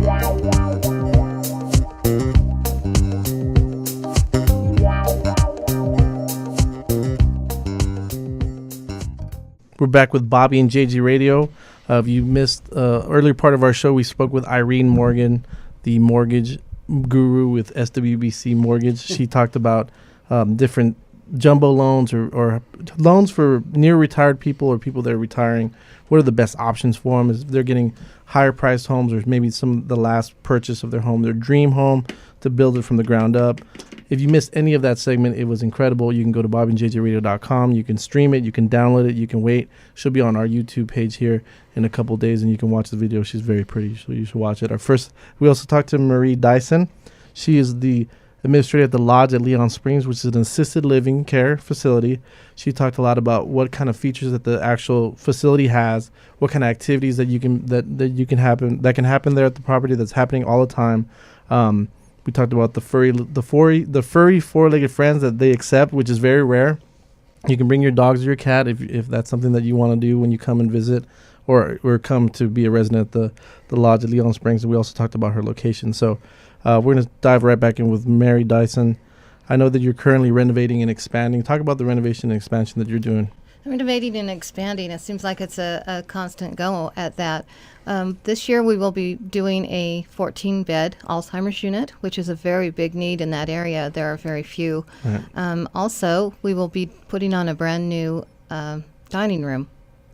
We're back with Bobby and JG Radio. If you missed earlier part of our show, we spoke with Irene Morgan, the mortgage guru with SWBC Mortgage. She talked about different jumbo loans or loans for near retired people or people that are retiring. What are the best options for them? Is they're getting higher priced homes, or maybe the last purchase of their home, their dream home, to build it from the ground up. If you missed any of that segment, it was incredible. You can go to bobbyandjjradio.com. You can stream it. You can download it. You can wait. She'll be on our YouTube page here in a couple of days, and you can watch the video. She's very pretty, so you should watch it. We also talked to Marie Dyson. She is the administrator at the Lodge at Leon Springs, which is an assisted living care facility. She talked a lot about what kind of features that the actual facility has, what kind of activities that can happen there at the property that's happening all the time. We talked about the furry four-legged friends that they accept, which is very rare. You can bring your dogs or your cat if that's something that you want to do when you come and visit or come to be a resident at the Lodge at Leon Springs. And we also talked about her location. So we're going to dive right back in with Mary Dyson. I know that you're currently renovating and expanding. Talk about the renovation and expansion that you're doing. Renovating and expanding, it seems like it's a constant go at that. This year we will be doing a 14-bed Alzheimer's unit, which is a very big need in that area. There are very few. Right. Also, we will be putting on a brand new dining room.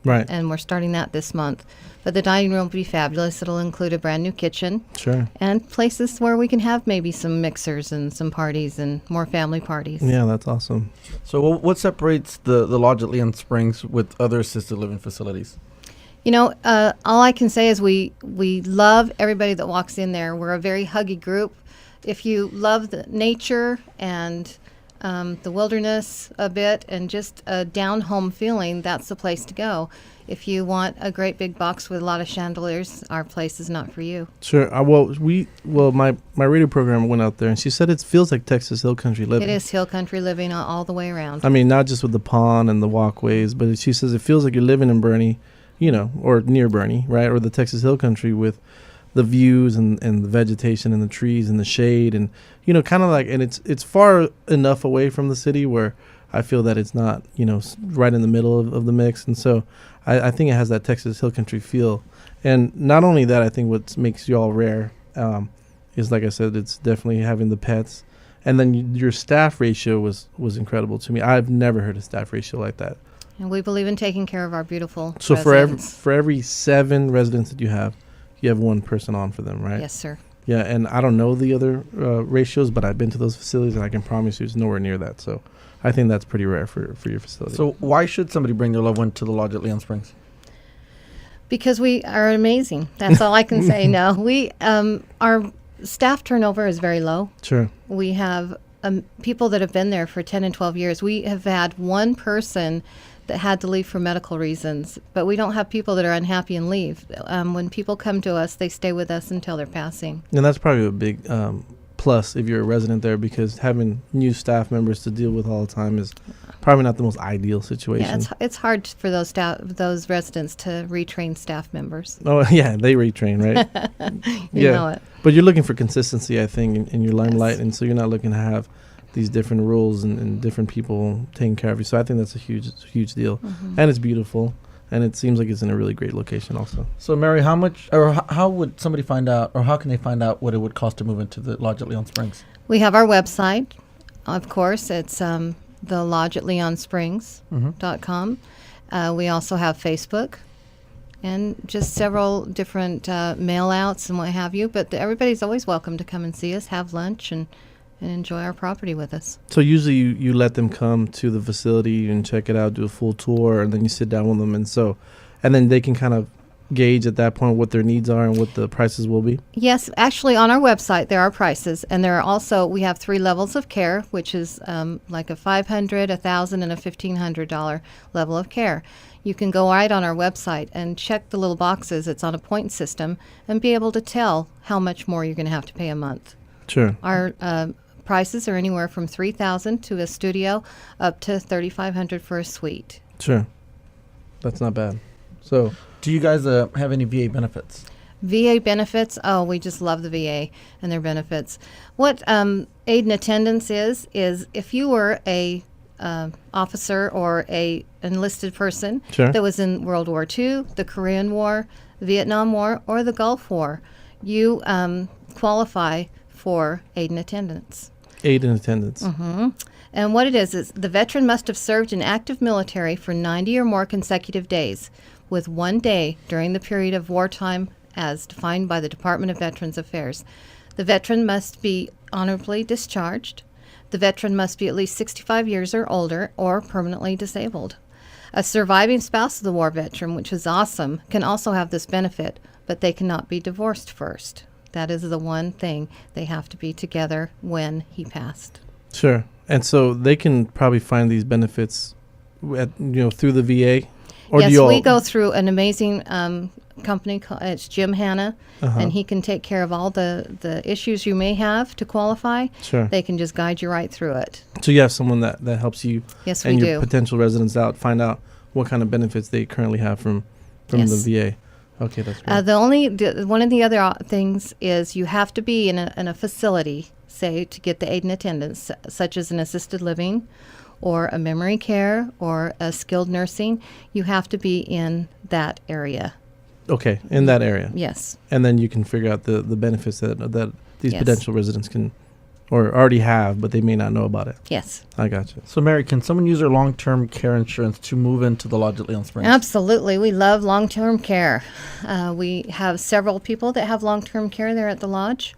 Right. And we're starting that this month. But the dining room will be fabulous. It'll include a brand new kitchen. Sure. And places where we can have maybe some mixers and some parties and more family parties. Yeah, that's awesome. So what separates the Lodge at Leon Springs with other assisted living facilities? You know, all I can say is we love everybody that walks in there. We're a very huggy group. If you love the nature and the wilderness a bit and just a down-home feeling, that's the place to go. If you want a great big box with a lot of chandeliers, our place is not for you. Sure. My radio program went out there, and she said it feels like Texas Hill Country living. It is Hill Country living all the way around. I mean, not just with the pond and the walkways, but she says it feels like you're living in Bernie, or near Bernie, right? Or the Texas Hill Country with the views and the vegetation and the trees and the shade and, kind of like, and it's far enough away from the city where I feel that it's not, right in the middle of the mix. And so I think it has that Texas Hill Country feel. And not only that, I think what makes you all rare is, like I said, it's definitely having the pets. And then your staff ratio was incredible to me. I've never heard a staff ratio like that. And we believe in taking care of our beautiful residents. for every 7 residents that you have one person on for them, right? Yes, sir. Yeah, and I don't know the other ratios, but I've been to those facilities, and I can promise you it's nowhere near that. So I think that's pretty rare for your facility. So why should somebody bring their loved one to the Lodge at Leon Springs? Because we are amazing. That's all I can say. No, our staff turnover is very low. Sure. We have people that have been there for 10 and 12 years. We have had one person that had to leave for medical reasons, but we don't have people that are unhappy and leave. When people come to us, they stay with us until they're passing. And that's probably a big plus if you're a resident there, because having new staff members to deal with all the time is probably not the most ideal situation. Yeah, it's hard for those residents to retrain staff members. Oh, yeah, they retrain, right? you know it. But you're looking for consistency, I think, in your limelight, yes. And so you're not looking to have these different rules and different people taking care of you. So I think that's a huge deal. Mm-hmm. And it's beautiful. And it seems like it's in a really great location also. So, Mary, how much, or how would somebody find out, or how can they find out what it would cost to move into the Lodge at Leon Springs? We have our website, of course. It's the Lodge at LeonSprings.com. We also have Facebook and just several different mail outs and what have you. But everybody's always welcome to come and see us, have lunch, and enjoy our property with us. So usually you let them come to the facility and check it out, do a full tour, and then you sit down with them, and then they can kind of gauge at that point what their needs are and what the prices will be? Yes, actually on our website there are prices, and there are also, we have 3 levels of care, which is like a $500, $1,000, and a $1,500 level of care. You can go right on our website and check the little boxes. It's on a point system, and be able to tell how much more you're going to have to pay a month. Sure. Our prices are anywhere from $3,000 to a studio up to $3,500 for a suite. Sure. That's not bad. So, do you guys have any VA benefits? VA benefits, oh, we just love the VA and their benefits. What aid and attendance is if you were a officer or a enlisted person Sure. that was in World War II, the Korean War, Vietnam War, or the Gulf War, you qualify for aid and attendance. Aid and attendance. And what it is the veteran must have served in active military for 90 or more consecutive days, with 1 day during the period of wartime as defined by the Department of Veterans Affairs. The veteran must be honorably discharged. The veteran must be at least 65 years or older or permanently disabled. A surviving spouse of the war veteran, which is awesome, can also have this benefit, but they cannot be divorced first. That is the one thing. They have to be together when he passed. Sure. And so they can probably find these benefits through the VA? Or yes, do you all we go through an amazing company. It's Jim Hanna, and he can take care of all the issues you may have to qualify. Sure. They can just guide you right through it. So you have someone that helps you Yes, and we your do. potential residents find out what kind of benefits they currently have from Yes. the VA. Okay, that's great. One of the other things is you have to be in a facility, say, to get the aid and attendance, such as an assisted living or a memory care or a skilled nursing. You have to be in that area. Okay, in that area. Yes. And then you can figure out the benefits that these Yes. potential residents can or already have, but they may not know about it. Yes. I got you. So, Mary, can someone use their long-term care insurance to move into the lodge at Leon Springs? Absolutely. We love long-term care. We have several people that have long-term care there at the lodge,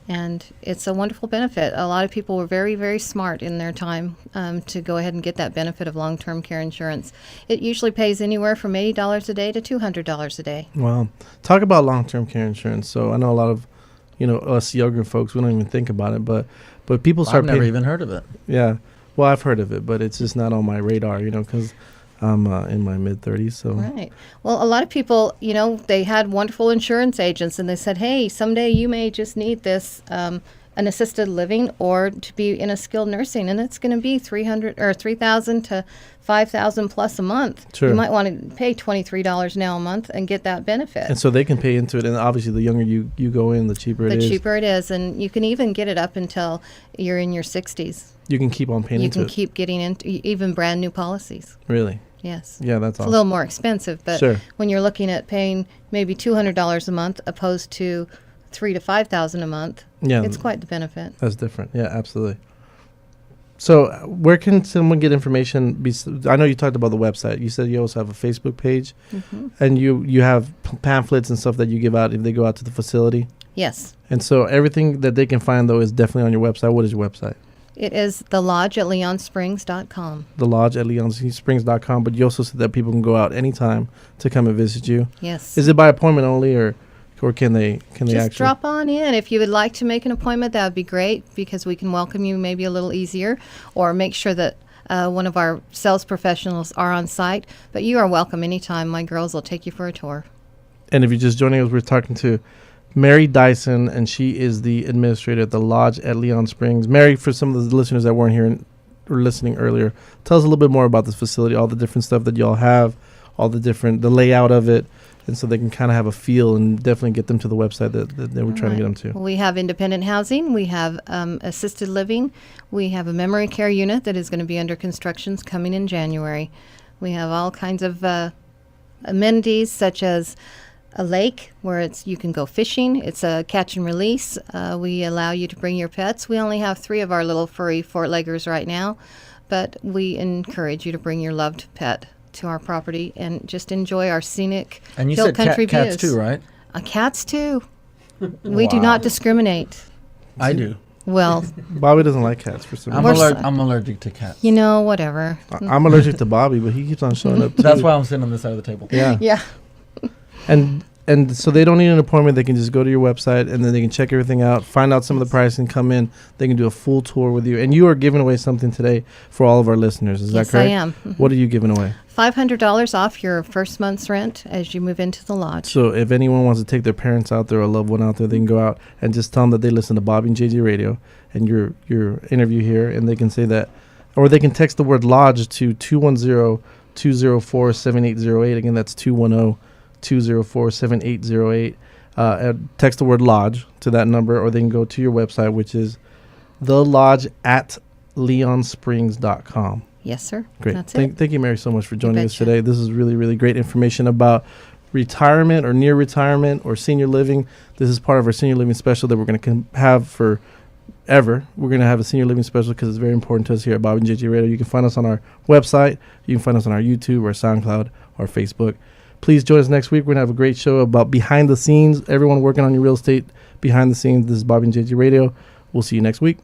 and it's a wonderful benefit. A lot of people were very, very smart in their time to go ahead and get that benefit of long-term care insurance. It usually pays anywhere from $80 a day to $200 a day. Wow. Talk about long-term care insurance. So I know a lot of, us younger folks, we don't even think about it, but people start I've never paying. even heard of it. Yeah. Well, I've heard of it, but it's just not on my radar, because I'm in my mid-30s. So Right. Well, a lot of people, they had wonderful insurance agents, and they said, hey, someday you may just need this, an assisted living or to be in a skilled nursing, and it's going to be $3,000 to $5,000 plus a month. Sure. You might want to pay $23 now a month and get that benefit. And so they can pay into it, and obviously the younger you go in, the cheaper it is. The cheaper it is, and you can even get it up until you're in your 60s. You can keep on paying You into can it. keep getting into even brand new policies. Really? Yes. Yeah, that's It's awesome. a little more expensive, but Sure. when you're looking at paying maybe $200 a month opposed to $3,000 to $5,000 a month, Yeah, it's quite the benefit. that's different. Yeah, absolutely. So where can someone get information? I know you talked about the website. You said you also have a Facebook page, and you have pamphlets and stuff that you give out if they go out to the facility. Yes. And so everything that they can find, though, is definitely on your website. What is your website? It is the lodge at leonsprings.com. The lodge at leonsprings.com. But you also said that people can go out anytime to come and visit you. Yes. Is it by appointment only, or can they Just actually drop on in. If you would like to make an appointment, that would be great because we can welcome you maybe a little easier or make sure that one of our sales professionals are on site. But you are welcome anytime. My girls will take you for a tour. And if you're just joining us, we're talking to Mary Dyson, and she is the administrator at the lodge at Leon Springs. Mary, for some of the listeners that weren't here or listening earlier, tell us a little bit more about this facility, all the different stuff that y'all have, the layout of it, and so they can kind of have a feel and definitely get them to the website that we're trying to get them to. We have independent housing. We have assisted living. We have a memory care unit that is going to be under construction coming in January. We have all kinds of amenities such as a lake where you can go fishing. It's a catch and release. We allow you to bring your pets. We only have 3 of our little furry Fort-Leggers right now, but we encourage you to bring your loved pet to our property and just enjoy our scenic And you hill said country cats views. too, right? Cats too. We do Wow. not discriminate. I do. Well, Bobby doesn't like cats for some I'm, reason. I'm allergic to cats. whatever. I'm allergic to Bobby, but he keeps on showing up too. That's why I'm sitting on this side of the table. Yeah. Yeah. And so they don't need an appointment. They can just go to your website, and then they can check everything out, find out some of the pricing, come in. They can do a full tour with you. And you are giving away something today for all of our listeners. Is Yes, that correct? I am. What are you giving away? $500 off your first month's rent as you move into the lodge. So if anyone wants to take their parents out there or a loved one out there, they can go out and just tell them that they listen to Bobby and JJ Radio and your interview here, and they can say that, or they can text the word lodge to 210-204-7808. Again, that's 210-204-7808. text the word lodge to that number, or they can go to your website, which is thelodge@leonsprings.com. Yes, sir. Great. That's it. Thank you, Mary, so much for joining us betcha. today. This is really, really great information about retirement or near retirement or senior living. This is part of our senior living special that we're going to have for ever. We're going to have a senior living special because it's very important to us here at Bobby and JJ Radio. You can find us on our website. You can find us on our YouTube or SoundCloud or Facebook. Please join us next week. We're going to have a great show about behind the scenes, everyone working on your real estate behind the scenes. This is Bobby and JJ Radio. We'll see you next week.